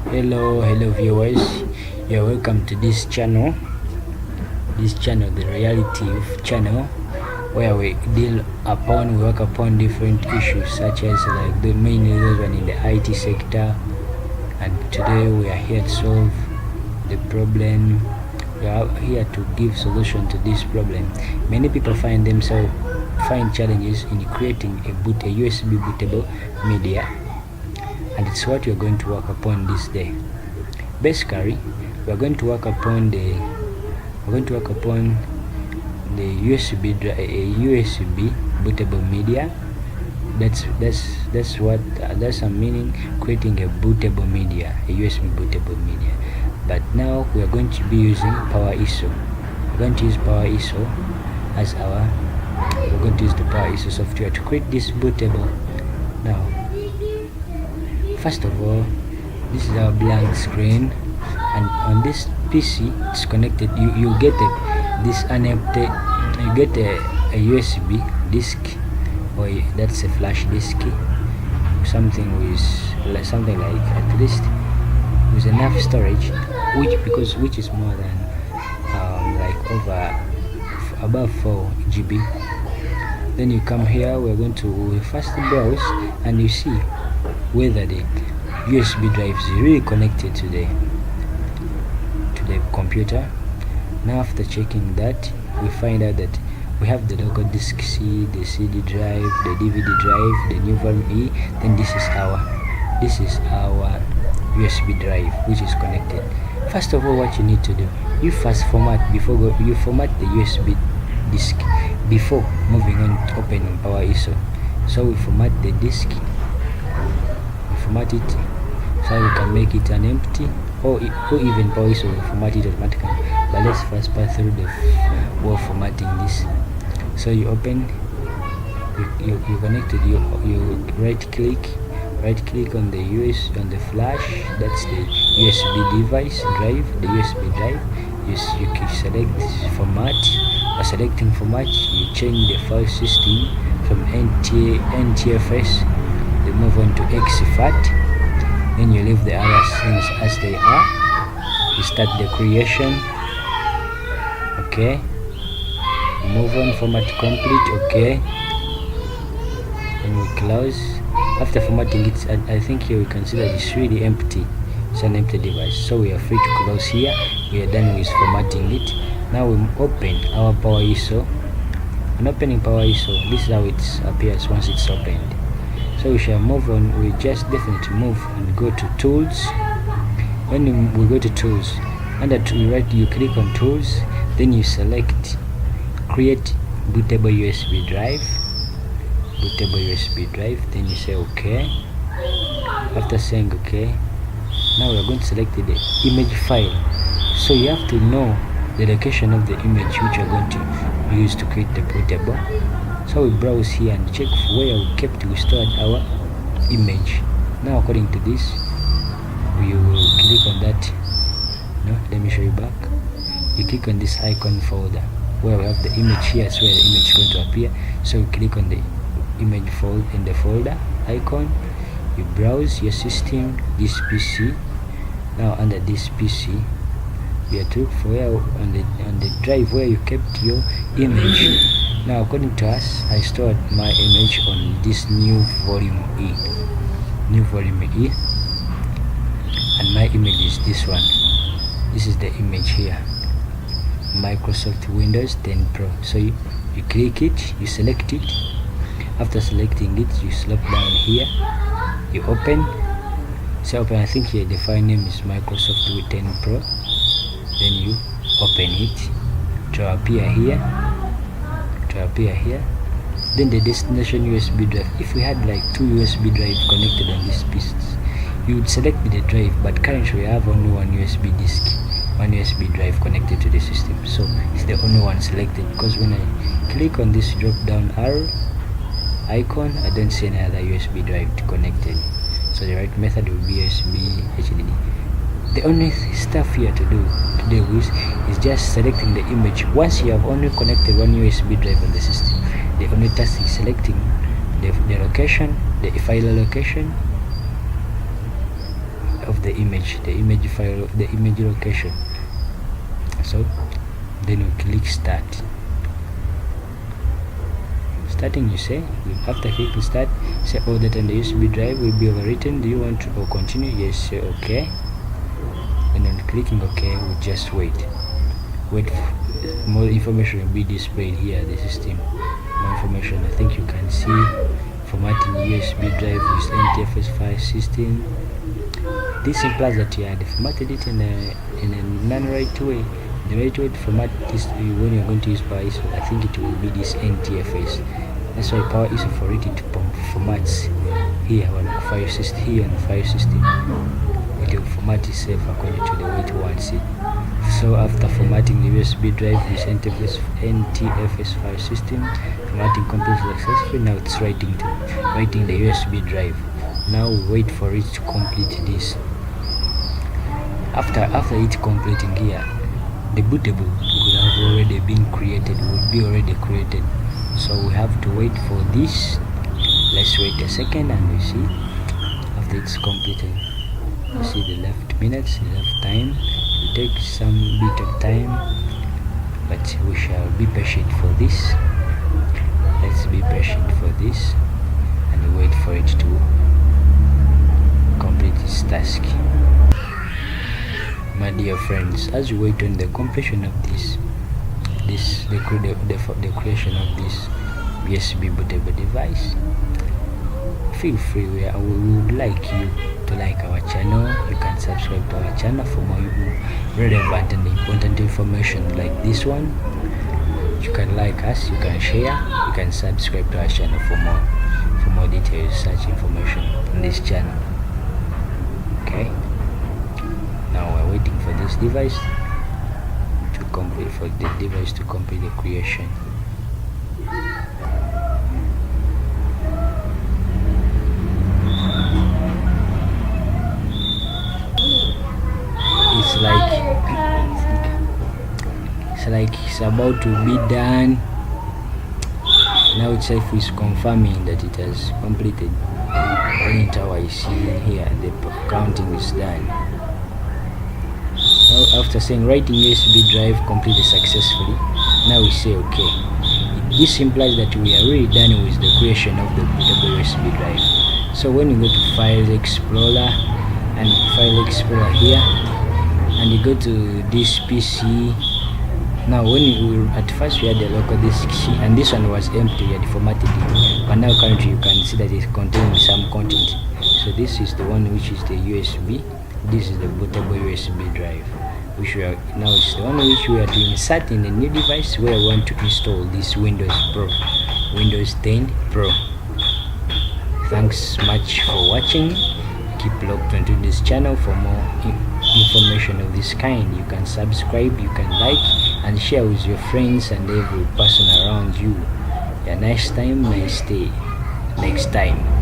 Hello viewers, you're welcome to this channel, the Loyaltvu channel, where we work upon different issues such as like the main one in the IT sector. And today we are here to solve the problem. We are here to give solution to this problem. Many people find challenges in creating a USB bootable media, and it's what we're going to work upon this day. Basically, we're going to work upon the USB bootable media. That's a meaning, creating a bootable media, a USB bootable media. But now we are going to be using Power ISO. We're going to use Power ISO as we're going to use the Power ISO software to create this bootable. Now, first of all, this is our blank screen, and on this PC it's connected. You get a USB disk, or that's a flash disk, something like at least with enough storage, which is more than above 4 GB. Then you come here. We're going to first browse, and you see whether the USB drive is really connected to the computer. Now after checking that, we find out that we have the local disk C, the CD drive, the DVD drive, the new volume E. Then this is our USB drive, which is connected. First of all, what you need to do, you first format the USB disk before moving on to opening Power ISO. So we format the disk, format it so we can make it an empty, or even Power ISO will format it automatically. But let's first pass through the wall formatting this. So you open, you connected, you right click on the on the flash, that's the USB drive, the USB drive. You can select format. By selecting format, you change the file system from NTFS, you move on to XFAT. Then you leave the other things as they are. You start the creation. Okay. Move on, format complete. Okay. Then we close. After formatting it, I think here we consider it's really empty. It's an empty device. So we are free to close here. We are done with formatting it. Now we open our Power ISO. On opening Power ISO, this is how it appears once it's opened. So we shall move on. We just definitely move and go to tools. When we go to tools, under you click on tools, then you select create bootable USB drive, then you say okay. After saying okay, now we are going to select the image file. So you have to know the location of the image which you are going to use to create the bootable. So we browse here and check where we stored our image. Now according to this, we will click on that. No, let me show you back. You click on this icon folder where we have the image. Here is where the image is going to appear. So you click on the image in the folder icon. You browse your system, this PC. Now under this PC, you have to look for where on the drive where you kept your image. Now according to us, I stored my image on this new volume E, and my image is this one. This is the image here, Microsoft Windows 10 Pro. So you click it, you select it. After selecting it, you slap down here, you open. So open, I think here the file name is Microsoft Windows 10 Pro. Then you open it to appear here. Then the destination USB drive. If we had like 2 USB drives connected on these pieces, you would select the drive, but currently we have only one USB drive connected to the system. So it's the only one selected, because when I click on this drop down arrow icon, I don't see any other USB drive connected. So the right method will be USB HDD. The only stuff here to do with is just selecting the image. Once you have only connected one USB drive on the system, the only task is selecting the location, the file location, the image file, the image location. So then we click start. Starting, you say, after clicking start, say all data on the USB drive will be overwritten. Do you want to or continue? Yes, say okay, and then clicking OK. We just wait. More information will be displayed here. The system, more information. I think you can see formatting USB drive with NTFS file system. This implies that you had formatted it in a non-right way. The right way to format this when you're going to use Power ISO, I think it will be this NTFS. That's why Power ISO for it formats here on the file system. Here on the file system, it will format itself according to the way it wants it. So after formatting the USB drive with NTFS file system, formatting completed successfully. Now it's writing the USB drive. Now we wait for it to complete this. After it completing here, the bootable would have already been created, would be already created. So we have to wait for this. Let's wait a second and we see after it's completed. You see the left minutes, the left time. It will take some bit of time, but we shall be patient for this. Let's be patient for this and wait for it to complete its task. My dear friends, as you wait on the completion of the creation of this USB bootable device, feel free. We would like you to like our channel. You can subscribe to our channel for more relevant and important information like this one. You can like us, you can share, you can subscribe to our channel for more details, such information on this channel. Okay. Now we're waiting for this device to complete, the creation. It's like it's about to be done. Now itself is confirming that it has completed. I see here the counting is done. Now after saying writing USB drive completed successfully, now we say okay. This implies that we are really done with the creation of the bootable USB drive. So when you go to File Explorer and File Explorer here, and you go to this PC. Now at first we had the local disk and this one was empty, we had formatted it, but now currently you can see that it's containing some content. So this is the one which is the USB. This is the bootable USB drive, which we are now it's the one which we are to insert in the new device where we want to install this Windows 10 Pro. Thanks much for watching. Keep logged onto this channel for more information of this kind. You can subscribe, you can like and share with your friends and every person around you. Yeah, nice time, nice day. Next time.